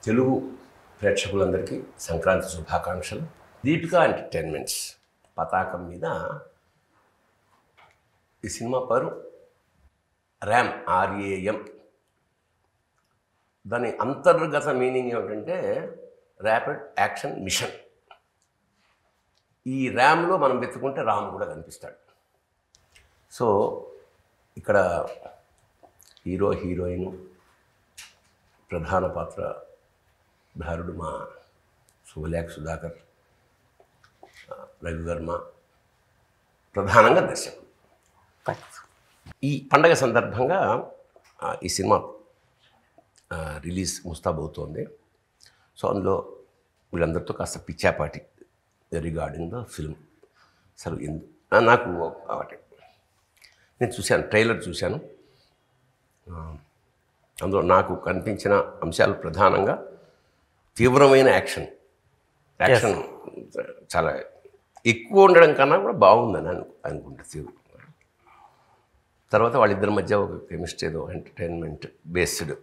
తెలుగు ప్రేక్షకులందరికీ సంక్రాంతి శుభాకాంక్షలు. దీపికా ఎంటర్టైన్మెంట్స్ పతాకం మీద ఈ సినిమా పేరు ర్యామ్, RAM. దాని అంతర్గత మీనింగ్ ఏమిటంటే ర్యాపిడ్ యాక్షన్ మిషన్. ఈ ర్యామ్లో మనం వెతుకుంటే రామ్ కూడా కనిపిస్తాడు. సో ఇక్కడ హీరో, హీరోయిన్, ప్రధాన పాత్రధారుడు మా శుభలేఖ సుధాకర్, రవివర్మ, ప్రధానంగా దర్శకుడు. ఈ పండగ సందర్భంగా ఈ సినిమా రిలీజ్ ముస్తాబవుతోంది. సో అందులో వీళ్ళందరితో కాస్త పిచ్చాపాటి రిగార్డింగ్ ద ఫిల్మ్. అసలు నాకు ఒకటి నేను చూశాను, ట్రైలర్ చూశాను. అందులో నాకు కనిపించిన అంశాలు ప్రధానంగా తీవ్రమైన యాక్షన్ చాలా ఎక్కువ ఉండడం కన్నా కూడా బాగుందని అనుకుంటా. తర్వాత వాళ్ళిద్దరి మధ్య ఒక కెమిస్ట్రీ, ఏదో ఎంటర్టైన్మెంట్ బేస్డ్.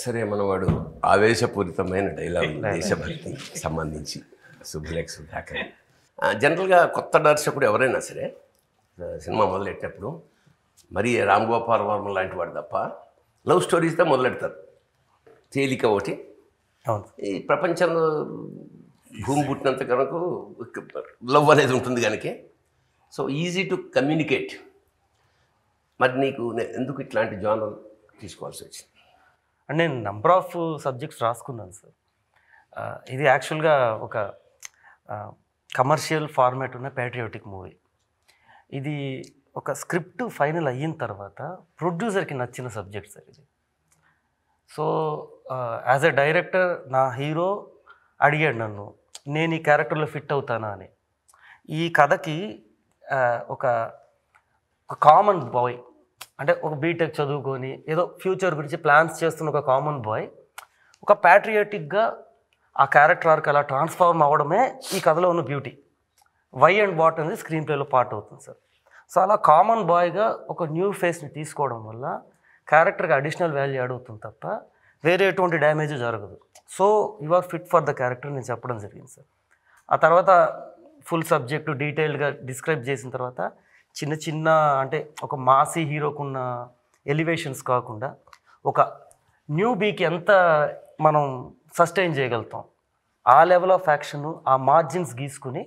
సరే, మనవాడు ఆవేశపూరితమైన డైలాగ్, దేశభక్తికి సంబంధించి శుభలేఖ సుధాకర్. జనరల్గా కొత్త దర్శకుడు ఎవరైనా సరే సినిమా మొదలెట్టినప్పుడు మరి రామ్ గోపాల్ వర్మ లాంటి వాడు తప్ప లవ్ స్టోరీస్తో మొదలెడతారు. తేలిక ఒకటి. ఈ ప్రపంచంలో భూమి పుట్టినంత కనుక లవ్ అనేది ఉంటుంది కనుక సో ఈజీ టు కమ్యూనికేట్. మరి నీకు ఎందుకు ఇట్లాంటి జానర్ తీసుకోవాల్సి వచ్చింది? అంటే నేను నంబర్ ఆఫ్ సబ్జెక్ట్స్ రాసుకున్నాను సార్. ఇది యాక్చువల్గా ఒక కమర్షియల్ ఫార్మాట్ ఉన్న ప్యాట్రియాటిక్ మూవీ. ఇది ఒక స్క్రిప్ట్ ఫైనల్ అయిన తర్వాత ప్రొడ్యూసర్కి నచ్చిన సబ్జెక్ట్ సార్ ఇది. సో యాజ్ ఎ డైరెక్టర్ నా హీరో అడిగాడు నన్ను, నేను ఈ క్యారెక్టర్లో ఫిట్ అవుతానా అని. ఈ కథకి ఒక కామన్ బాయ్, అంటే ఒక బీటెక్ చదువుకొని ఏదో ఫ్యూచర్ గురించి ప్లాన్స్ చేస్తున్న ఒక కామన్ బాయ్ ఒక ప్యాట్రియాటిక్గా ఆ క్యారెక్టర్ ఆర్క్ అలా ట్రాన్స్ఫార్మ్ అవ్వడమే ఈ కథలో ఉన్న బ్యూటీ. వై అండ్ వాట్ అనేది స్క్రీన్ ప్లేలో పార్ట్ అవుతుంది సార్. సో అలా కామన్ బాయ్గా ఒక న్యూ ఫేస్ని తీసుకోవడం వల్ల క్యారెక్టర్కి అడిషనల్ వాల్యూ యాడ్ అవుతుంది తప్ప వేరే ఎటువంటి డ్యామేజ్ జరగదు. So you are fit for the character నేను చెప్పడం జరిగింది సార్. ఆ తర్వాత ఫుల్ సబ్జెక్టు డీటెయిల్గా డిస్క్రైబ్ చేసిన తర్వాత చిన్న చిన్న, అంటే ఒక మాసీ హీరోకున్న ఎలివేషన్స్ కాకుండా ఒక న్యూ బీకి ఎంత మనం సస్టైన్ చేయగలుగుతాం ఆ లెవెల్ ఆఫ్ యాక్షన్, ఆ మార్జిన్స్ గీసుకుని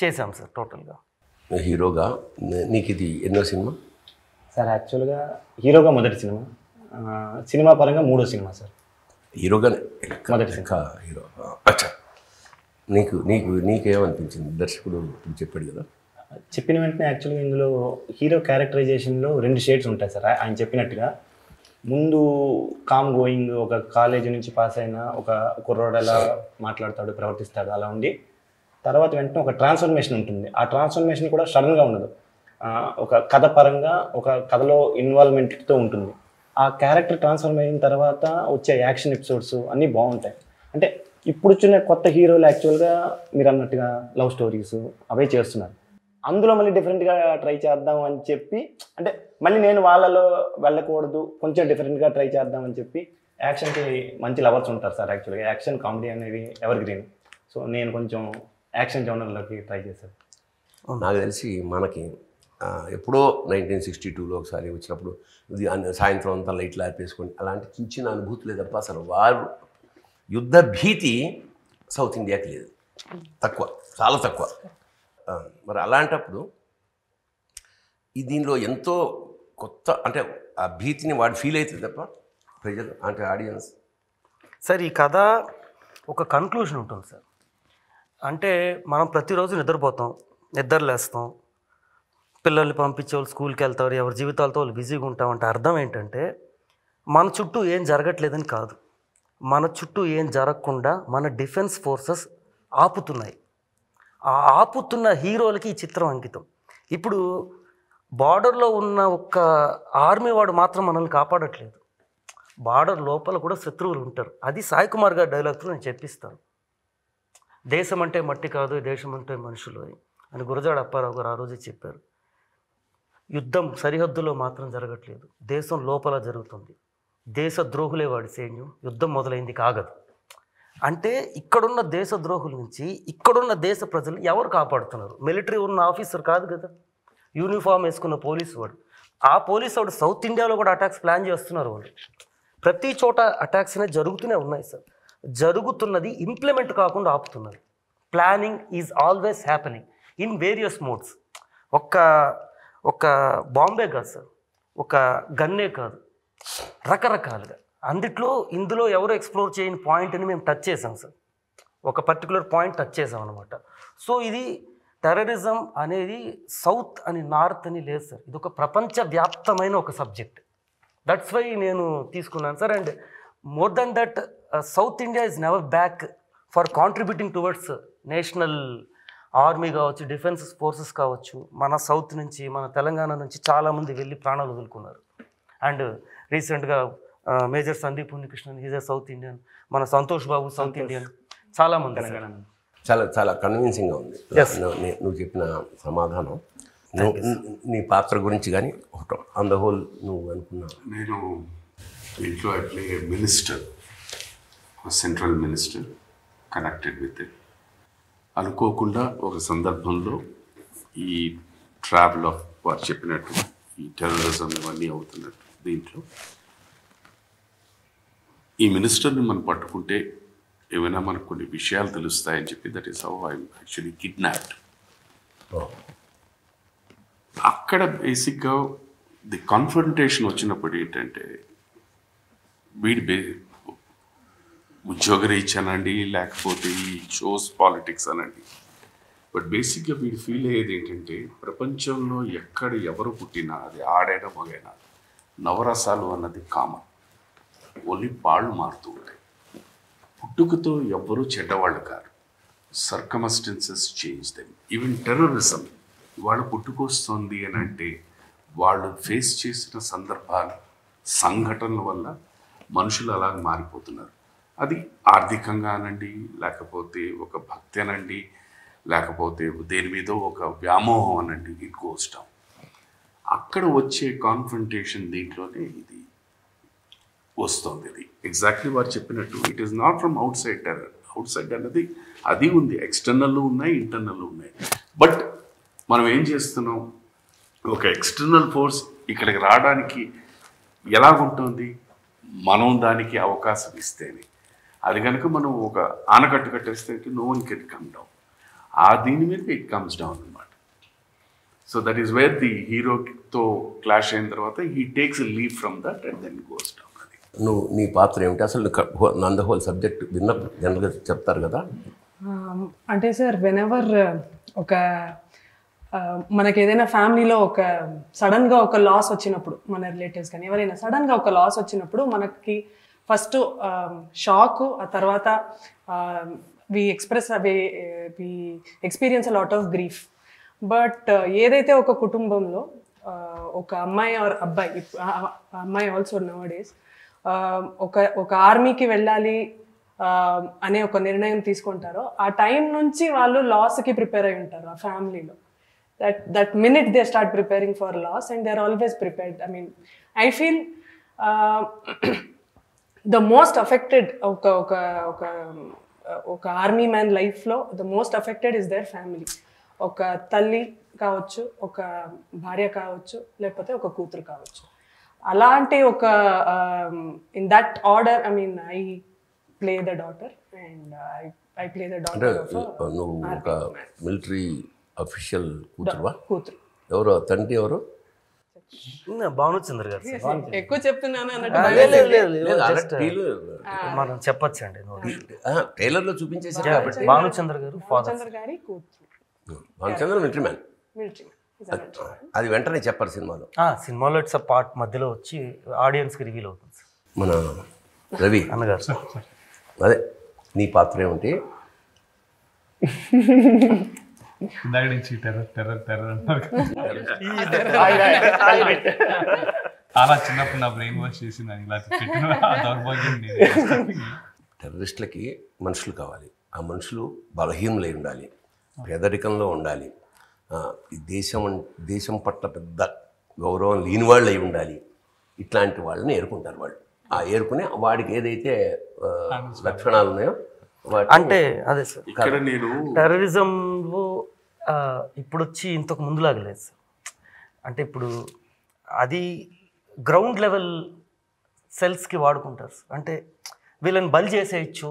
చేశాం సార్ టోటల్గా. హీరోగా నీకు ఇది ఎన్నో సినిమా సార్? యాక్చువల్గా హీరోగా మొదటి సినిమా, సినిమా పరంగా మూడో సినిమా సార్. హీరోగానే మొదటి సినిమా హీరో. అచ్చా, నీకేమనిపించింది? దర్శకుడు చెప్పాడు కదా, చెప్పిన వెంటనే యాక్చువల్గా ఇందులో హీరో క్యారెక్టరైజేషన్లో 2 షేడ్స్ ఉంటాయి సార్. ఆయన చెప్పినట్టుగా ముందు కామ్ గోయింగ్, ఒక కాలేజీ నుంచి పాస్ అయిన ఒక కుర్రోడు ఎలా మాట్లాడతాడు, ప్రవర్తిస్తాడు అలా ఉండి, తర్వాత వెంటనే ఒక ట్రాన్స్ఫర్మేషన్ ఉంటుంది. ఆ ట్రాన్స్ఫర్మేషన్ కూడా సడన్గా ఉండదు, ఒక కథ పరంగా ఒక కథలో ఇన్వాల్వ్మెంట్తో ఉంటుంది. ఆ క్యారెక్టర్ ట్రాన్స్ఫర్మ్ అయిన తర్వాత వచ్చే యాక్షన్ ఎపిసోడ్స్ అన్నీ బాగుంటాయి. అంటే ఇప్పుడు వచ్చిన కొత్త హీరోలు యాక్చువల్గా మీరు అన్నట్టుగా లవ్ స్టోరీస్ అవే చేస్తున్నారు. అందులో మళ్ళీ డిఫరెంట్గా ట్రై చేద్దాం అని చెప్పి, అంటే మళ్ళీ నేను వాళ్ళలో వెళ్ళకూడదు, కొంచెం డిఫరెంట్గా ట్రై చేద్దాం అని చెప్పి యాక్షన్కి మంచి లవర్స్ ఉంటారు సార్. యాక్చువల్గా యాక్షన్ కామెడీ అనేవి ఎవర్ గ్రీన్. సో నేను కొంచెం యాక్షన్ జోనర్లోకి ట్రై చేశాను. నాకు తెలిసి మనకి ఎప్పుడో 1962లో ఒకసారి వచ్చినప్పుడు ఇది సాయంత్రం అంతా లైట్లు ఆర్పేసుకొని అలాంటి చిన్న చిన్న అనుభూతులే తప్ప అసలు వారు యుద్ధ భీతి సౌత్ ఇండియాకి లేదు, తక్కువ, చాలా తక్కువ. మరి అలాంటప్పుడు ఈ దీనిలో ఎంతో కొత్త, అంటే ఆ భీతిని వాడు ఫీల్ అవుతుంది తప్ప ప్రజలు, అంటే ఆడియన్స్. సార్ ఈ కథ ఒక కన్క్లూషన్ ఉంటుంది సార్. అంటే మనం ప్రతిరోజు నిద్రపోతాం, నిద్రలేస్తాం, పిల్లల్ని పంపించే వాళ్ళు స్కూల్కి వెళ్తారు, ఎవరి జీవితాలతో వాళ్ళు బిజీగా ఉంటామంటే అర్థం ఏంటంటే మన చుట్టూ ఏం జరగట్లేదని కాదు, మన చుట్టూ ఏం జరగకుండా మన డిఫెన్స్ ఫోర్సెస్ ఆపుతున్నాయి. ఆ ఆపుతున్న హీరోలకి ఈ చిత్రం అంకితం. ఇప్పుడు బార్డర్లో ఉన్న ఒక్క ఆర్మీ వాడు మాత్రం మనల్ని కాపాడట్లేదు, బార్డర్ లోపల కూడా శత్రువులు ఉంటారు. అది సాయి కుమార్ గారి డైలాగ్తో నేను చెప్పిస్తాను. దేశం అంటే మట్టి కాదు, దేశం అంటే మనుషులు అని గురజాడ అప్పారావు గారు ఆ రోజే చెప్పారు. యుద్ధం సరిహద్దులో మాత్రం జరగట్లేదు, దేశం లోపల జరుగుతుంది. దేశద్రోహులే వాడి సైన్యం, యుద్ధం మొదలైంది కాగదు. అంటే ఇక్కడున్న దేశద్రోహుల నుంచి ఇక్కడున్న దేశ ప్రజలు ఎవరు కాపాడుతున్నారు? మిలిటరీ ఉన్న ఆఫీసర్ కాదు కదా, యూనిఫామ్ వేసుకున్న పోలీసు వాడు. ఆ పోలీసు వాడు సౌత్ ఇండియాలో కూడా అటాక్స్ ప్లాన్ చేస్తున్నారు వాళ్ళు. ప్రతి చోట అటాక్స్ అనేవి జరుగుతూనే ఉన్నాయి సార్. జరుగుతున్నది ఇంప్లిమెంట్ కాకుండా ఆపుతున్నది. Planning is always happening in various modes. ఒక్క బాంబే కాదు సార్, ఒక గన్నే కాదు, రకరకాలుగా ఇందులో ఎవరు ఎక్స్ప్లోర్ చేయని పాయింట్ని మేము టచ్ చేసాం సార్. ఒక పర్టికులర్ పాయింట్ టచ్ చేసాం అనమాట. సో ఇది టెర్రరిజం అనేది సౌత్ అని నార్త్ అని లేదు సార్, ఇది ఒక ప్రపంచవ్యాప్తమైన ఒక సబ్జెక్ట్. దట్స్ వై నేను తీసుకున్నాను sir. And more than that, south India is never back for contributing towards national army కావచ్చు, డిఫెన్స్ ఫోర్సెస్ కావచ్చు. మన సౌత్ నుంచి, మన తెలంగాణ నుంచి చాలామంది వెళ్ళి ప్రాణాలు వదులుకున్నారు. అండ్ రీసెంట్గా major Sandeep Unnikrishnan, is a south Indian. మన సంతోష్ బాబు సౌత్ ఇండియన్. చాలామంది చాలా చాలా కన్విన్సింగ్గా ఉంది నువ్వు చెప్పిన సమాధానం. నీ పాత్ర గురించి కానీ ఆన్ ద హోల్ నువ్వు అనుకున్నావు? నేను ఇంట్లో I play minister, central minister, connected with it. అనుకోకుండా ఒక సందర్భంలో ఈ ట్రావెల్ ఆఫ్ వారు చెప్పినట్టు ఈ టెర్రరిజం ఇవన్నీ అవుతున్నట్టు దీంట్లో ఈ మినిస్టర్ని మనం పట్టుకుంటే ఏమైనా మనకు కొన్ని విషయాలు తెలుస్తాయని చెప్పి, that is how I actually kidnapped. అక్కడ బేసిక్గా ది కాన్ఫ్రంటేషన్ వచ్చినప్పుడు ఏంటంటే, వీడి ఉద్యోగరీత్యా అనండి, లేకపోతే ఈ షోస్ పాలిటిక్స్ అనండి, బట్ బేసిక్గా వీడు ఫీల్ అయ్యేది ఏంటంటే, ప్రపంచంలో ఎక్కడ ఎవరు పుట్టినా, అది ఆడైనా మగైనా, నవరసాలు అన్నది కామన్. ఓన్లీ పాళ్ళు మారుతూ ఉంటాయి. పుట్టుకతో ఎవ్వరూ చెడ్డవాళ్ళు కాదు. Circumstances change them. Even terrorism వాళ్ళు పుట్టుకొస్తుంది అని అంటే, వాళ్ళు ఫేస్ చేసిన సందర్భాలు, సంఘటనల వల్ల మనుషులు అలాగ మారిపోతున్నారు. అది ఆర్థికంగా అనండి, లేకపోతే ఒక భక్తి అనండి, లేకపోతే దేని మీద ఒక వ్యామోహం అనండి, ఇట్ గోస్ డౌన్. అక్కడ వచ్చే కాన్ఫ్రంటేషన్ దీంట్లోనే ఇది వస్తుంది. ఇది ఎగ్జాక్ట్లీ వారు చెప్పినట్టు, it is not from out side terror. Out side అన్నది అది ఉంది, ఎక్స్టర్నల్ ఉన్నాయి, ఇంటర్నల్ ఉన్నాయి. బట్ మనం ఏం చేస్తున్నాం, ఒక ఎక్స్టర్నల్ ఫోర్స్ ఇక్కడికి రావడానికి ఎలాగుంటుంది, మనం దానికి అవకాశం ఇస్తేనే. అది కనుక మనం ఒక ఆనకట్టు కట్టేస్తే no one can come down. ఆ దీని మీద ఇట్ కమ్స్ డౌన్ అనమాట. So that is where the హీరోతో క్లాష్ అయిన తర్వాత he takes a leave from that and then goes down. అది నీ పాత్ర ఏమిటి అసలు? నంద హోల్ సబ్జెక్ట్ విన్నప్పుడు జనరల్గా చెప్తారు కదా. అంటే సార్, వెనెవర్ ఒక మనకి ఏదైనా ఫ్యామిలీలో ఒక సడన్గా ఒక లాస్ వచ్చినప్పుడు, మన రిలేటివ్స్ కానీ ఎవరైనా సడన్గా ఒక లాస్ వచ్చినప్పుడు మనకి ఫస్ట్ షాక్, ఆ తర్వాత we experience a lot of grief. But ఏదైతే ఒక కుటుంబంలో ఒక అమ్మాయి ఆర్ అబ్బాయి, అమ్మాయి ఆల్సో నౌ డేస్ ఒక ఆర్మీకి వెళ్ళాలి అనే ఒక నిర్ణయం తీసుకుంటారో, ఆ టైం నుంచి వాళ్ళు లాస్కి ప్రిపేర్ అయి ఉంటారు ఆ ఫ్యామిలీలో. that minute they start preparing for loss, and they're always prepared. I mean, I feel the most affected oka army man life lo, the most affected is their family. Oka talli kavachu, oka bharya kavachu, lepothe oka kootru kavachu. Alanti oka in that order, I mean, I play the daughter, and I play the daughter of నువ్వు ఒక military official కూతురువా? కూతురు. ఎవరు తండ్రి? ఎవరు? భానుచంద్ర గారు. ఎక్కువ చెప్తున్నాను మనం చెప్పచ్చండి, ట్రైలర్లో చూపించేసారు కాబట్టి. భానుచంద్ర గారు భానుచంద్ర గారి కూతురు. Bhanuchandra military man. అది వెంటనే చెప్పారు సినిమాలో. సినిమాలో ఇట్స్ పార్ట్ మధ్యలో వచ్చి ఆడియన్స్కి రివీల్ అవుతుంది. మన రవి అన్నగారు, అదే నీ పాత్ర ఏమిటి? ఇందాక నుంచి టెర్రర్ అంటారు. చాలా చిన్నప్పుడు నా బ్రెయిన్ వాష్ చేసి నన్ను ఇలా పెట్టిన దౌర్భాగ్యం. టెర్రరిస్టులకి మనుషులు కావాలి. ఆ మనుషులు బలహీనులై ఉండాలి, పేదరికంలో ఉండాలి, దేశం పట్ల పెద్ద గౌరవం లేని వాళ్ళు అయి ఉండాలి. ఇట్లాంటి వాళ్ళని ఎరుకుంటారు వాళ్ళు. ఏరుకుని వాడికి ఏదైతే లక్షణాలు ఉన్నాయో అంటే అదే సార్ ఇక్కడ నేను టెర్రరిజంలో ఇప్పుడు వచ్చి ఇంతకు ముందులాగా లేదు సార్. అంటే ఇప్పుడు అది గ్రౌండ్ లెవెల్ సెల్స్కి వాడుకుంటారు సార్. అంటే వీళ్ళని బలి చేసేయచ్చు,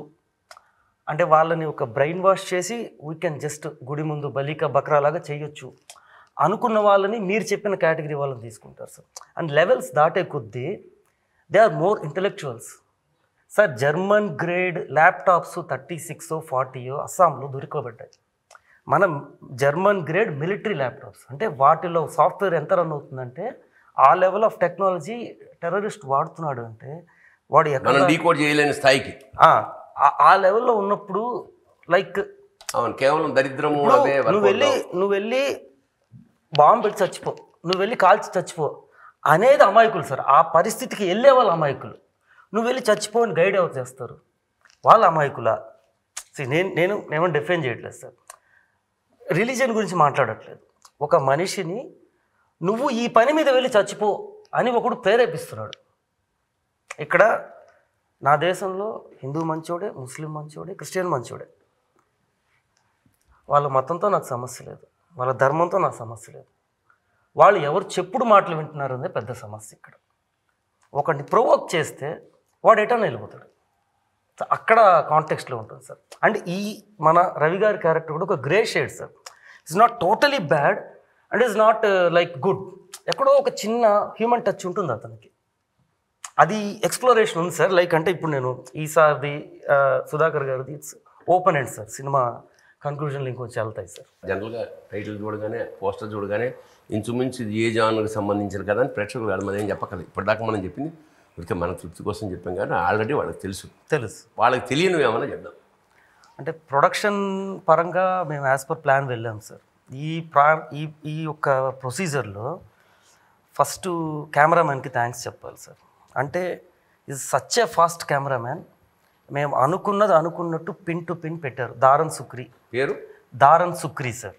అంటే వాళ్ళని ఒక బ్రెయిన్ వాష్ చేసి వీ కెన్ జస్ట్ గుడి ముందు బలిక బక్రాలాగా చేయొచ్చు అనుకున్న వాళ్ళని మీరు చెప్పిన కేటగిరీ వాళ్ళని తీసుకుంటారు సార్. అండ్ లెవెల్స్ దాటే కొద్దీ they are more intellectuals sir. German grade laptops 36 40 అస్సాంలో దొరికబడ్డాయి. మనం జర్మన్ గ్రేడ్ మిలిటరీ ల్యాప్టాప్స్, అంటే వాటిలో సాఫ్ట్వేర్ ఎంత రన్ అవుతుందంటే ఆ లెవెల్ ఆఫ్ టెక్నాలజీ టెర్రరిస్ట్ వాడుతున్నాడు అంటే వాడు ఎక్కడ డీకోడ్ చేయలేని స్థాయికి ఆ లెవెల్లో ఉన్నప్పుడు లైక్ అవును కేవలం దరిద్రము నువ్వు వెళ్ళి బాంబు పెట్టి చచ్చిపో, నువ్వు వెళ్ళి కాల్చి చచ్చిపో అనేది అమాయకులు సార్. ఆ పరిస్థితికి వెళ్ళే వాళ్ళు అమాయకులు. నువ్వు వెళ్ళి చచ్చిపోని గైడ్ ఎవరు చేస్తారు? వాళ్ళ అమాయకులా? నేను డిఫైన్ చేయట్లేదు సార్, రిలీజియన్ గురించి మాట్లాడట్లేదు. ఒక మనిషిని నువ్వు ఈ పని మీద వెళ్ళి చచ్చిపో అని ఒకడు ప్రేరేపిస్తున్నాడు. ఇక్కడ నా దేశంలో హిందూ మంచోడే, ముస్లిం మంచోడే, క్రిస్టియన్ మంచోడే. వాళ్ళ మతంతో నాకు సమస్య లేదు, వాళ్ళ ధర్మంతో నాకు సమస్య లేదు. వాళ్ళు ఎవరు చెప్పుడు మాటలు వింటున్నారు అనేది పెద్ద సమస్య. ఇక్కడ ఒకడిని ప్రొవోక్ చేస్తే వాడు ఎటన్నా వెళ్ళిపోతాడు. అక్కడ కాంటెక్స్ట్లో ఉంటుంది సార్. అండ్ ఈ మన రవి గారి క్యారెక్టర్ కూడా ఒక grey shade sir. It's not totally bad and it's not like good. ఎక్కడో ఒక చిన్న హ్యూమన్ టచ్ ఉంటుంది అతనికి. అది ఎక్స్ప్లోరేషన్ ఉంది సార్. లైక్ అంటే ఇప్పుడు నేను ఈసారి సుధాకర్ గారిది it's open end sir. Cinema కన్క్లూజన్లు ఇంకొంచెం వెళ్తాయి సార్. జనరల్గా టైటిల్ చూడగానే పోస్టర్ చూడగానే ఇంచుమించు ఇది ఏ జానర్కి సంబంధించిన కదా అని ప్రేక్షకులు కాదు మనం ఏం చెప్పగలదు. ఇప్పటిదాకా మనం చెప్పింది ఇక మన తృప్తి కోసం చెప్పాం కానీ ఆల్రెడీ వాళ్ళకి తెలుసు. వాళ్ళకి తెలియనివి ఏమైనా చెప్దాం. అంటే ప్రొడక్షన్ పరంగా మేము యాజ్ పర్ ప్లాన్ వెళ్ళాం సార్. ఈ యొక్క ప్రొసీజర్లో ఫస్ట్ కెమెరామ్యాన్కి థ్యాంక్స్ చెప్పాలి సార్. అంటే ఇది సచ్ ఏ ఫాస్ట్ కెమెరామ్యాన్. మేము అనుకున్నట్టు పిన్ టు పిన్ పెట్టారు. దారన్ సుక్రీ పేరు దారన్ సుక్రీ సార్.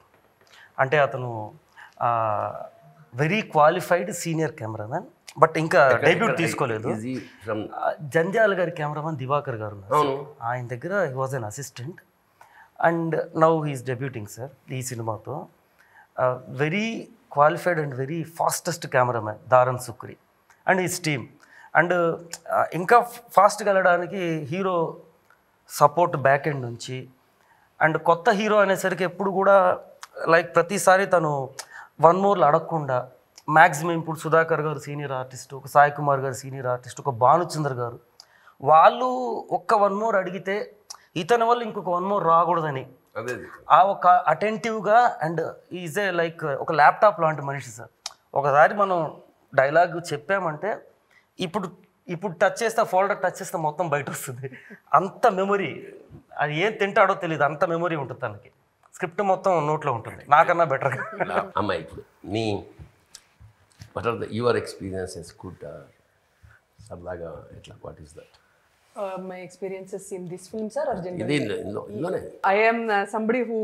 అంటే అతను very qualified senior cameraman, but ఇంకా డెబ్యూట్ తీసుకోలేదు. జంధ్యాల గారి కెమెరామ్యాన్ దివాకర్ గారు ఉన్నారు, ఆయన దగ్గర he was an assistant and now he is debuting sir ఈ సినిమాతో. Very qualified and very fastest cameraman దారన్ సుక్రీ అండ్ హిస్ టీమ్. అండ్ ఇంకా ఫాస్ట్గా వెళ్ళడానికి హీరో సపోర్ట్ బ్యాక్ ఎండ్ నుంచి. అండ్ కొత్త హీరో అనేసరికి ఎప్పుడు కూడా లైక్ ప్రతిసారి తను 1 more అడగకుండా మ్యాక్సిమం ఇప్పుడు సుధాకర్ గారు సీనియర్ ఆర్టిస్ట్, ఒక సాయి కుమార్ గారు సీనియర్ ఆర్టిస్ట్, ఒక భానుచంద్ర గారు వాళ్ళు ఒక్క 1 more అడిగితే ఇతని వల్ల ఇంకొక 1 more రాకూడదని ఆ ఒక అటెంటివ్గా అండ్ ఈజ్ ఏ లైక్ ఒక ల్యాప్టాప్ లాంటి మనిషి సార్. ఒకసారి మనం డైలాగ్ చెప్పామంటే ఇప్పుడు టచ్ చేస్తే ఫోల్డర్ టచ్ చేస్తే మొత్తం బయట వస్తుంది. అంత మెమొరీ, అది ఏం తింటాడో తెలియదు, అంత మెమొరీ ఉంటుంది తనకి. స్క్రిప్ట్ మొత్తం నోట్లో ఉంటుంది, నాకన్నా బెటర్గా. అమ్మాయి ఇప్పుడు నీ what are your experiences good సరదాగా ఎట్లా what is that? My experiences in this film, sir, or ఇది generally? ఇందులోనే I am somebody who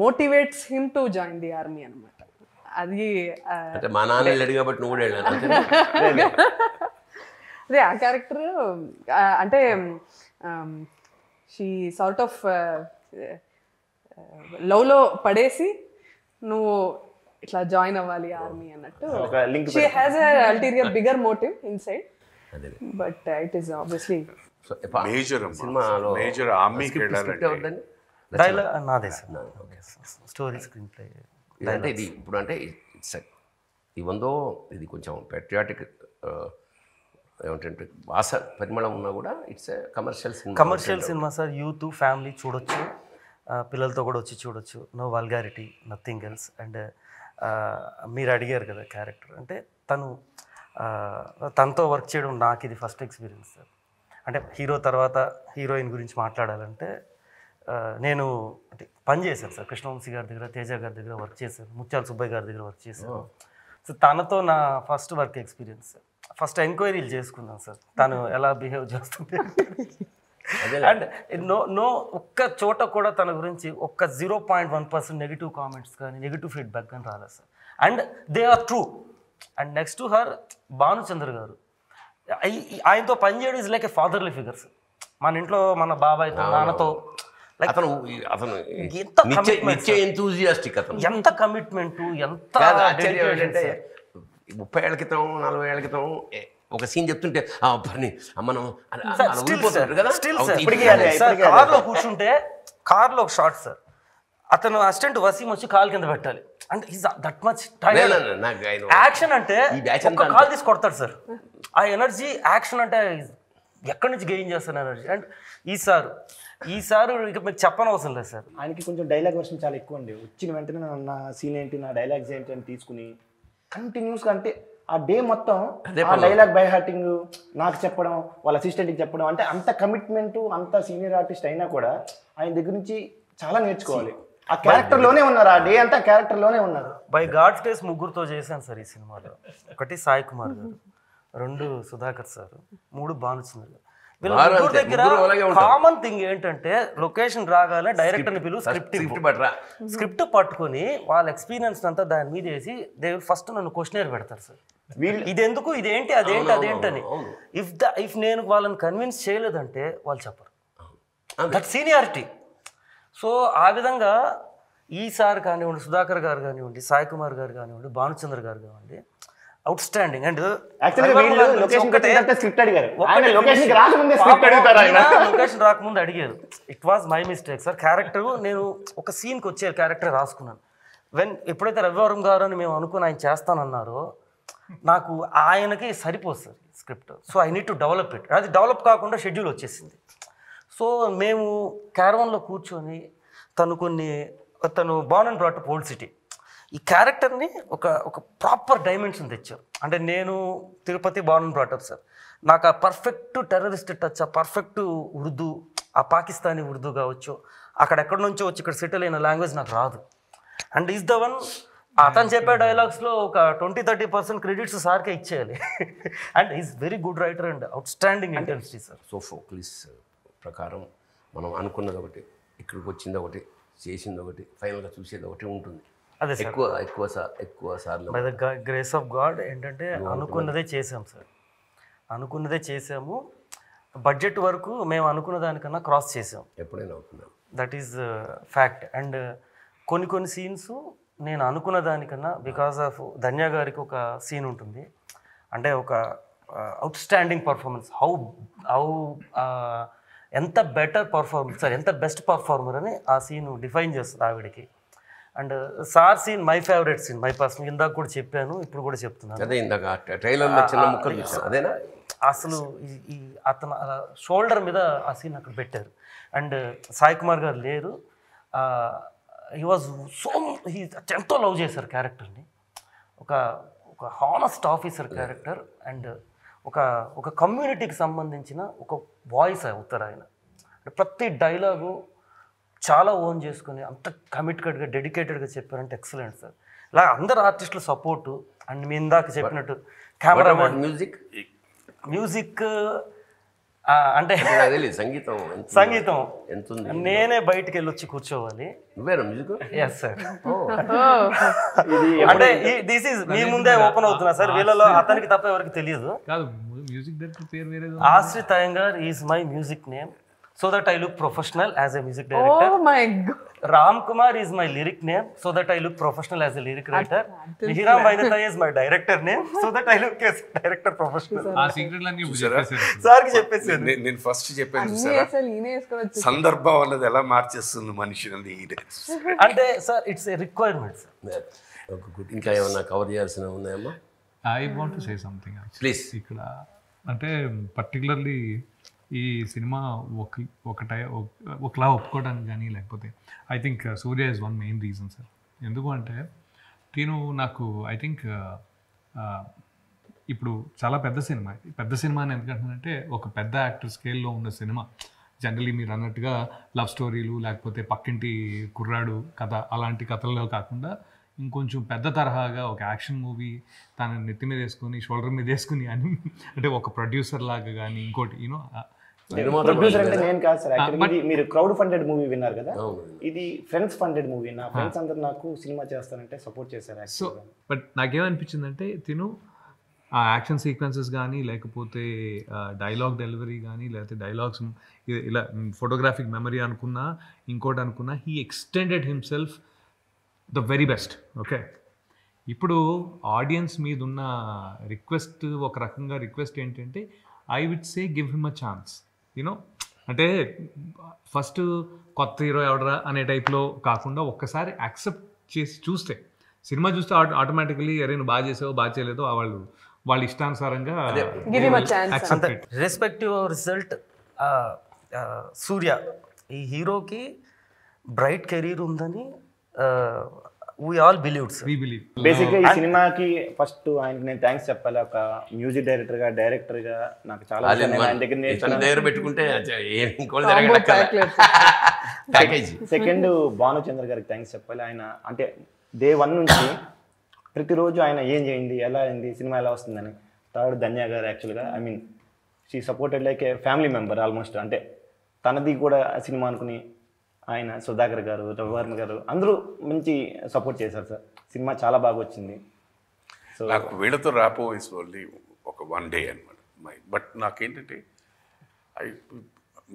motivates him to join the army అన్నమాట. అది అంటే మా నాన్న వెళ్ళాడు కాబట్టి నువ్వు కూడా వెళ్ళాను. అదే ఆ క్యారెక్టర్ అంటే షీ సార్ట్ ఆఫ్ లవ్లో పడేసి నువ్వు ఇట్లా జాయిన్ అవ్వాలి ఆర్మీ అన్నట్టు. She has a ulterior bigger motive inside, but it is obviously major ఆర్మీకి వెళ్ళాలంటే డైలాగ్ నాదే సార్. స్టోరీ స్క్రీన్ ప్లే అంటే ఇది ఇప్పుడు అంటే ఇట్స్ ఇవందో ఇది కొంచెం పెట్రియాటిక్ ఏమంటే భాష పరిమళం ఉన్నా కూడా it's commercial cinema sir. Youth family చూడొచ్చు, పిల్లలతో కూడా వచ్చి చూడొచ్చు. No vulgarity, nothing else. And మీరు అడిగారు కదా క్యారెక్టర్, అంటే తనతో వర్క్ చేయడం నాకు ఇది ఫస్ట్ ఎక్స్పీరియన్స్ సార్. అంటే హీరో తర్వాత హీరోయిన్ గురించి మాట్లాడాలంటే నేను అంటే పని చేశాను సార్. కృష్ణవంశీ గారి దగ్గర, తేజ గారి దగ్గర వర్క్ చేశాను, ముత్యాల సుబ్బయ్య గారి దగ్గర వర్క్ చేశాను. సో తనతో నా first work experience sir. First ఎంక్వైరీలు చేసుకున్నాను సార్, తను ఎలా బిహేవ్ చేస్తుంది. అండ్ నో ఒక్క చోట కూడా తన గురించి ఒక్క 0.1% నెగిటివ్ కామెంట్స్ కానీ నెగిటివ్ ఫీడ్బ్యాక్ కానీ రాలేదు sir. And they are true. And next to her Bhanuchandra garu, ఆయనతో పనిచేయడం is like a fatherly figures. మన ఇంట్లో మన బాబాయ్తో నాన్నతో అతను ఎంత commitment, ఎంతూజియాస్టిక్ అతను. ఎంత కమిట్మెంట్, ఎంత ఆశ్చర్యం ఏంటంటే 30 ఏళ్ల క్రితం 40 ఏళ్ల క్రితం ఒక సీన్ చెప్తుంటే పని మనం కార్లో కూర్చుంటే కార్లో ఒక షార్ట్ సార్, అతను అసిస్టెంట్ వసీం వచ్చి కాలు కింద పెట్టాలి అంటే దట్ మచ్ యాక్షన్ అంటే కాల్ తీసి కొడతాడు సార్. ఆ ఎనర్జీ యాక్షన్ అంటే ఎక్కడి నుంచి గెయిన్ చేస్తాను ఎనర్జీ. అండ్ ఈసారి ఇక మీకు చెప్పనవసరం లేదు సార్. ఆయనకి కొంచెం డైలాగ్ వర్షన్ చాలా ఎక్కువ అండి. వచ్చిన వెంటనే నా సీన్ ఏంటి, నా డైలాగ్స్ ఏంటి అని తీసుకుని కంటిన్యూస్గా అంటే ఆ డే మొత్తం ఆ డైలాగ్ బై హార్టింగ్ నాకు చెప్పడం, వాళ్ళ అసిస్టెంట్కి చెప్పడం, అంటే అంత కమిట్మెంట్, అంత సీనియర్ ఆర్టిస్ట్ అయినా కూడా ఆయన దగ్గర నుంచి చాలా నేర్చుకోవాలి. ఆ క్యారెక్టర్లోనే ఉన్నారు, ఆ డే అంతా క్యారెక్టర్లోనే ఉన్నారు. బై గాడ్స్ గ్రేస్ ముగ్గురుతో చేశాను సార్ ఈ సినిమాలో. 1 సాయి కుమార్ గారు, 2 సుధాకర్ సార్, 3 భానుచంద్ర గారు. వీళ్ళ ముగ్గురు దగ్గర కామన్ థింగ్ ఏంటంటే లొకేషన్ రాగానే డైరెక్టర్ని పిలువు, స్క్రిప్ట్ పట్టుకొని వాళ్ళ ఎక్స్పీరియన్స్ అంతా దాని మీద వేసి దే ఫస్ట్ నన్ను క్వశ్చనర్ పెడతారు సార్. ఇది ఎందుకు, ఇదేంటి, అదేంటని. ఇఫ్ నేను వాళ్ళని కన్విన్స్ చేయలేదంటే వాళ్ళు చెప్పరు. That seniority. సో ఆ విధంగా ఈసారి కానివ్వండి, సుధాకర్ గారు కానివ్వండి, సాయి కుమార్ గారు కానివ్వండి, భానుచంద్ర గారు కానివ్వండి, అవుట్ స్టాండింగ్. అండ్ లొకేషన్ రాకముందు అడిగారు, it was my mistake sir. Character నేను ఒక సీన్కి వచ్చే క్యారెక్టర్ రాసుకున్నాను. ఎప్పుడైతే రవివరం గారు అని మేము అనుకుని ఆయన చేస్తానన్నారో నాకు ఆయనకి సరిపోదు sir script. So I need to develop it. అది డెవలప్ కాకుండా షెడ్యూల్ వచ్చేసింది. సో మేము క్యారవన్లో కూర్చొని తను born and brought up old city, ఈ క్యారెక్టర్ని ఒక ప్రాపర్ డైమెన్షన్ తెచ్చారు. అంటే నేను Tirupati born and brought up sir, నాకు ఆ పర్ఫెక్ట్ టెర్రరిస్ట్ టచ్, ఆ పర్ఫెక్ట్ ఉర్దూ, ఆ పాకిస్తానీ ఉర్దూ కావచ్చు, అక్కడెక్కడి నుంచో వచ్చి ఇక్కడ సెటిల్ అయిన లాంగ్వేజ్ నాకు రాదు. అండ్ ఈజ్ ద వన్ అతను చెప్పే డైలాగ్స్లో ఒక 20-30% క్రెడిట్స్ సార్కే ఇచ్చేయాలి. And is very good writer and outstanding intensity sir. So ఫోక్లిస్ ప్రకారం మనం అనుకున్నది ఒకటి, ఇక్కడికి వచ్చింది ఒకటి, చేసింది ఒకటి, ఫైనల్గా చూసేది ఒకటి ఉంటుంది. అదే ఎక్కువ సార్లు by the grace of God ఏంటంటే అనుకున్నదే చేసాం సార్, అనుకున్నదే చేసాము. బడ్జెట్ వరకు మేము అనుకున్న దానికన్నా క్రాస్ చేసాం ఎప్పుడైనా అవుతున్నాం. That is fact. అండ్ కొన్ని సీన్స్ నేను అనుకున్న దానికన్నా, బికాస్ ఆఫ్ ధన్య గారికి ఒక సీన్ ఉంటుంది, అంటే ఒక అవుట్ స్టాండింగ్ పర్ఫార్మెన్స్, హౌ ఎంత బెటర్ పర్ఫార్మెన్స్ సార్, ఎంత బెస్ట్ పర్ఫార్మర్ అని ఆ సీన్ డిఫైన్ చేస్తుంది ఆవిడకి. And sir scene my favourite scene, my personal. ఇందాక కూడా చెప్పాను, ఇప్పుడు కూడా చెప్తున్నాను. అదే ఇందాక ట్రైలర్లో చిన్న ముక్కలు చూసాను, అదేనా అసలు ఈ అతను షోల్డర్ మీద ఆ సీన్ అక్కడ పెట్టారు. అండ్ సాయి కుమార్ గారు లేరు, హీ వాజ్ ఎంతో లవ్ చేశారు క్యారెక్టర్ని. ఒక హానెస్ట్ ఆఫీసర్ క్యారెక్టర్. అండ్ ఒక కమ్యూనిటీకి సంబంధించిన ఒక వాయిస్ అవుతారు ఆయన. ప్రతి డైలాగు చాలా ఓన్ చేసుకుని అంత కమిటెడ్గా డెడికేటెడ్గా చెప్పారంటే ఎక్సలెంట్ సార్. ఇలా అందరు ఆర్టిస్టుల సపోర్టు. అండ్ మీ ఇందాక చెప్పినట్టు కెమెరామెన్, మ్యూజిక్ అంటే సంగీతం నేనే బయటికి వెళ్ళి వచ్చి కూర్చోవాలి. Yes sir. అంటే దిస్ ఈజ్ మీ ముందే ఓపెన్ అవుతున్నా సార్, వీళ్ళలో అతనికి తప్ప ఎవరికి తెలియదు. Ashrith Iyengar is my music name, so that I look professional as a music director. Oh my god. Ram Kumar is my lyric name, so that I look professional as a lyric writer. Hiram Vainatha is my director name, so that I look as director professional. ఆ secret లన్నీ చెప్పేశారు sir కి చెప్పేసారు. నేను first చెప్పాను చూసారా, సందర్భం అన్నది ఎలా మార్చేస్తుంది మనిషిని. అంటే sir it's a requirement sir. ఇంకా ఏమన్నా కవర్ చేయాల్సినవి ఉన్నాయమ్మా? I want to say something please. ఇక్కడ అంటే పర్టికులర్లీ ఈ సినిమా ఒకలా ఒప్పుకోవడానికి కానీ, లేకపోతే I think Surya is one main reason sir. ఎందుకు అంటే నాకు ఐ థింక్ ఇప్పుడు చాలా పెద్ద సినిమా అని ఎందుకంటున్నానంటే ఒక పెద్ద యాక్టర్ స్కేల్లో ఉన్న సినిమా. జనరలీ మీరు అన్నట్టుగా లవ్ స్టోరీలు, లేకపోతే పక్కింటి కుర్రాడు కథ, అలాంటి కథల్లో కాకుండా ఇంకొంచెం పెద్ద తరహాగా ఒక యాక్షన్ మూవీ తన నెత్తి మీద వేసుకొని, షోల్డర్ మీద వేసుకుని అని, అంటే ఒక ప్రొడ్యూసర్ లాగా కానీ, ఇంకోటి ప్రొడ్యూసర్ అంటే నేను కాదు సార్. యాక్చువల్లీ మీరు క్రౌడ్ ఫండెడ్ మూవీ విన్నారు కదా, ఇది ఫ్రెండ్స్ ఫండెడ్ మూవీ. నా ఫ్రెండ్స్ అందరూ నాకు సినిమా చేస్తానంటే సపోర్ట్ చేశారు. సో బట్ నాకేమనిపించిందంటే ఆ యాక్షన్ సీక్వెన్సెస్ కానీ లేకపోతే డైలాగ్ డెలివరీ కానీ లేకపోతే డైలాగ్స్ ఇలా ఫోటోగ్రాఫిక్ మెమరీ అనుకున్నా ఇంకోటి అనుకున్నా he extended himself the very best. Okay, ఇప్పుడు ఆడియన్స్ మీద ఉన్న రిక్వెస్ట్ ఒక రకంగా రిక్వెస్ట్ ఏంటంటే I would say give him a chance. You know అంటే ఫస్ట్ కొత్త హీరో ఎవడరా అనే టైప్లో కాకుండా ఒక్కసారి యాక్సెప్ట్ చేసి చూస్తే సినిమా చూస్తే ఆటోమేటికలీ అరే నువ్వు బాగా చేసావు బాగా చేయలేదో వాళ్ళ ఇష్టానుసారంగా Give him a chance. అంతే రెస్పెక్టివ్ రిజల్ట్. సూర్య ఈ హీరోకి బ్రైట్ కెరీర్ ఉందని we all believed sir. We believe. బేసిక్గా ఈ సినిమాకి ఫస్ట్ ఆయనకి నేను థ్యాంక్స్ చెప్పాలి. ఒక మ్యూజిక్ డైరెక్టర్గా నాకు చాలా ఆయన దగ్గర తన దగ్గర పెట్టుకుంటే ఇంకోటి జరగడం ప్యాకేజీ. సెకండ్ భానుచంద్ర గారికి థ్యాంక్స్ చెప్పాలి. ఆయన అంటే డే 1 నుంచి ప్రతిరోజు ఆయన ఏం చేయండి, ఎలా అయింది, సినిమా ఎలా వస్తుందని. థర్డ్ ధన్య గారు యాక్చువల్గా I mean she supported like A family member almost. అంటే తనది కూడా సినిమా అనుకుని ఆయన సుధాకర్ గారు, రవివర్మ గారు అందరూ మంచి సపోర్ట్ చేశారు సార్. సినిమా చాలా బాగా వచ్చింది. సో నాకు వీళ్ళతో ర్యాపో ఇస్ ఓన్లీ ఒక 1 day అనమాట. బట్ నాకేంటంటే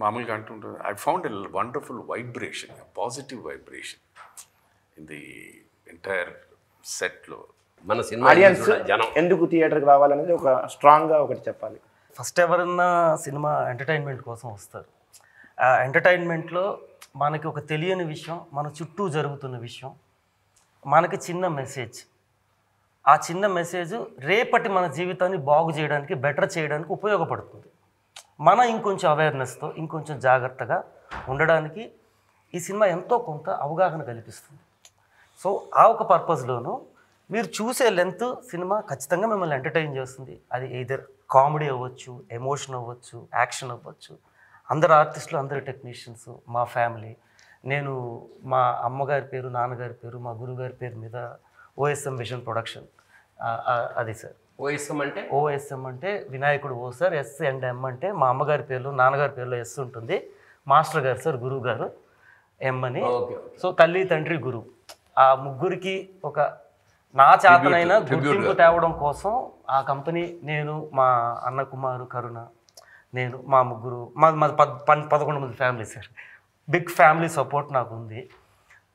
మామూలుగా అంటుంటారు I found a wonderful vibration, positive vibration in the entire సెట్లో. మన సినిమా ఆడియన్స్ జనం ఎందుకు థియేటర్కి రావాలనేది ఒక స్ట్రాంగ్గా ఒకటి చెప్పాలి. ఫస్ట్ ఎవరన్నా సినిమా ఎంటర్టైన్మెంట్ కోసం వస్తారు. ఆ ఎంటర్టైన్మెంట్లో మనకి ఒక తెలియని విషయం, మన చుట్టూ జరుగుతున్న విషయం, మనకి చిన్న మెసేజ్. ఆ చిన్న మెసేజ్ రేపటి మన జీవితాన్ని బాగు చేయడానికి, బెటర్ చేయడానికి ఉపయోగపడుతుంది. మన ఇంకొంచెం అవేర్నెస్తో ఇంకొంచెం జాగ్రత్తగా ఉండడానికి ఈ సినిమా ఎంతో కొంత అవగాహన కల్పిస్తుంది. సో ఆ ఒక పర్పస్లోనూ మీరు చూసే లెంత్ సినిమా ఖచ్చితంగా మిమ్మల్ని ఎంటర్టైన్ చేస్తుంది. అది ఎయిదర్ కామెడీ అవ్వచ్చు, ఎమోషన్ అవ్వచ్చు, యాక్షన్ అవ్వచ్చు. అందరు ఆర్టిస్టులు, అందరు టెక్నీషియన్స్, మా ఫ్యామిలీ. నేను మా అమ్మగారి పేరు, నాన్నగారి పేరు, మా గురుగారి పేరు మీద ఓఎస్ఎం విజన్ ప్రొడక్షన్. అది సార్ ఓఎస్ఎం అంటే ఓఎస్ఎం అంటే వినాయకుడు ఓ సార్, ఎస్ అండ్ ఎం అంటే మా అమ్మగారి పేర్లు, నాన్నగారి పేరులో ఎస్ ఉంటుంది. మాస్టర్ గారు సార్, గురువు గారు ఎం అని. సో తల్లి, తండ్రి, గురువు, ఆ ముగ్గురికి ఒక నా చేతనైన గుర్తింపు తేవడం కోసం ఆ కంపెనీ, నేను, మా అన్న కుమారు, కరుణ, నేను, మా ముగ్గురు, మాది 11 మంది family sir. Big family support నాకు ఉంది.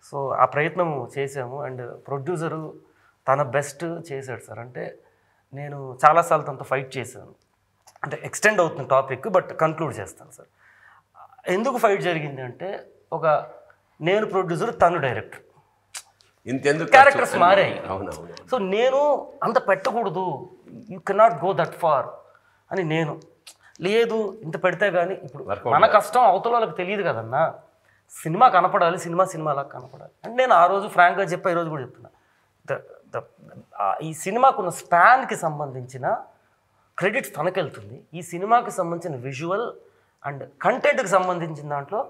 సో ఆ ప్రయత్నం చేసాము. అండ్ ప్రొడ్యూసరు తన బెస్ట్ చేశాడు సార్. అంటే నేను చాలాసార్లు తనతో ఫైట్ చేశాను. అంటే ఎక్స్టెండ్ అవుతుంది టాపిక్, బట్ కన్క్లూడ్ చేస్తాను సార్. ఎందుకు ఫైట్ జరిగింది అంటే, ఒక నేను ప్రొడ్యూసర్, తను డైరెక్టర్, ఇంతెందుకు క్యారెక్టర్స్ మారాయి. అవునవును. సో నేను అంత పెట్టకూడదు, you cannot go that far అని నేను లేదు, ఇంత పెడితే కానీ ఇప్పుడు మన కష్టం అవతల వాళ్ళకి తెలియదు కదన్నా. సినిమా కనపడాలి, సినిమాలా కనపడాలి అంటే నేను ఆ రోజు ఫ్రాంక్గా చెప్పా, ఈరోజు కూడా చెప్తున్నా. ఈ సినిమాకున్న స్పాన్కి సంబంధించిన క్రెడిట్స్ తనకెళ్తుంది. ఈ సినిమాకి సంబంధించిన విజువల్ అండ్ కంటెంట్కి సంబంధించిన దాంట్లో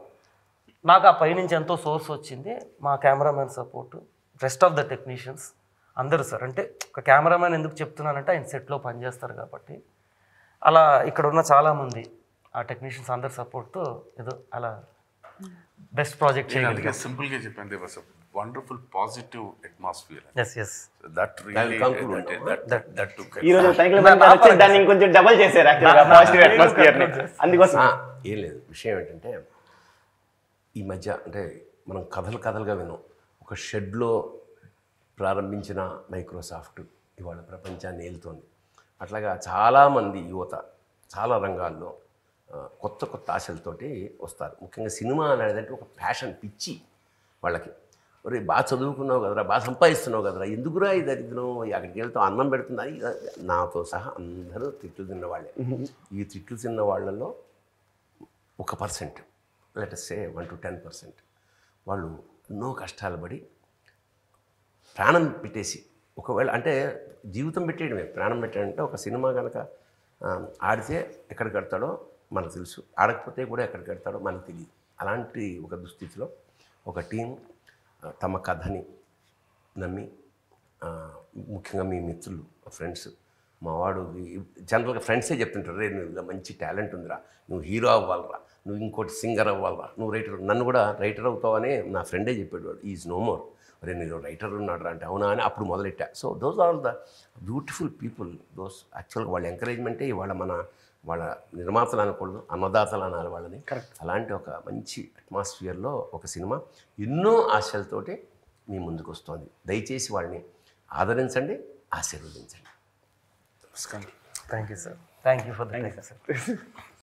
నాకు ఆ పైనుంచి ఎంతో సోర్స్ వచ్చింది. మా cameraman support, rest of the technicians అందరూ సార్. అంటే ఒక కెమెరామ్యాన్ ఎందుకు చెప్తున్నానంటే ఆయన సెట్లో పనిచేస్తారు కాబట్టి. అలా ఇక్కడ ఉన్న చాలామంది ఆ టెక్నీషియన్స్ అందరి సపోర్ట్తో ఏదో అలా బెస్ట్ ప్రాజెక్ట్ చేయగలిగాం. సింపుల్గా చెప్పాను, they was wonderful positive atmosphere. Yes that really that to ఈ రోజు తనిఖీల మంది గారు వచ్చి దాన్ని ఇంకొంచెం డబల్ చేశారు యాక్చువల్గా పాజిటివ్ అట్మాస్ఫియర్ని. అందుకోసం ఏం లేదు, విషయం ఏంటంటే ఈ మధ్య అంటే మనం కథలుగా విన్నాం. ఒక షెడ్లో ప్రారంభించిన మైక్రోసాఫ్ట్ ఇవాళ ప్రపంచాన్ని ఏలుతోంది. అట్లాగా చాలామంది యువత చాలా రంగాల్లో కొత్త ఆశలతోటి వస్తారు. ముఖ్యంగా సినిమా అనేది ఒక ప్యాషన్, పిచ్చి వాళ్ళకి. మరి బాగా చదువుకున్నావు కదరా, బాగా సంపాదిస్తున్నావు కదరా, ఎందుకురా ఇది దరిద్రం, అక్కడికి వెళ్తావు అన్నం పెడుతుందని నాతో సహా అందరూ తిట్లు తిన్నవాళ్ళే. ఈ తిట్లు తిన్న వాళ్ళల్లో 1%, లెట్ us say 1 to 10% వాళ్ళు ఎన్నో కష్టాలు పడి ప్రాణం పెట్టేసి, ఒకవేళ అంటే జీవితం పెట్టేయడమే, ప్రాణం పెట్టాడంటే ఒక సినిమా కనుక ఆడితే ఎక్కడికి కడతాడో మనకు తెలుసు, ఆడకపోతే కూడా ఎక్కడికి కడతాడో మనకు తెలియదు. అలాంటి ఒక దుస్థితిలో ఒక టీం తమ కథని నమ్మి, ముఖ్యంగా మీ మిత్రులు, ఫ్రెండ్స్, మావాడు జనరల్గా ఫ్రెండ్సే చెప్తుంటారు, రే నువ్వు ఇలా మంచి టాలెంట్ ఉందిరా, నువ్వు హీరో అవ్వాలరా, నువ్వు ఇంకోటి సింగర్ అవ్వాలరా, నువ్వు రైటర్, నన్ను కూడా రైటర్ అవుతావని నా ఫ్రెండే చెప్పాడు. వాడు ఈజ్ నో మోర్. మరి నీలో రైటర్ ఉన్నాడు అంటే అవునా అని అప్పుడు మొదలెట్టా. So those are the beautiful people. Those యాక్చువల్గా వాళ్ళ ఎంకరేజ్మెంటే ఇవాళ వాళ్ళ నిర్మాతలు అనకూడదు, అన్నదాతలు అనాలి వాళ్ళని. అలాంటి ఒక మంచి అట్మాస్ఫియర్లో ఒక సినిమా ఎన్నో ఆశలతోటి మీ ముందుకు వస్తుంది. దయచేసి వాళ్ళని ఆదరించండి, ఆశీర్వదించండి. Thank you sir. Thank you for the time sir.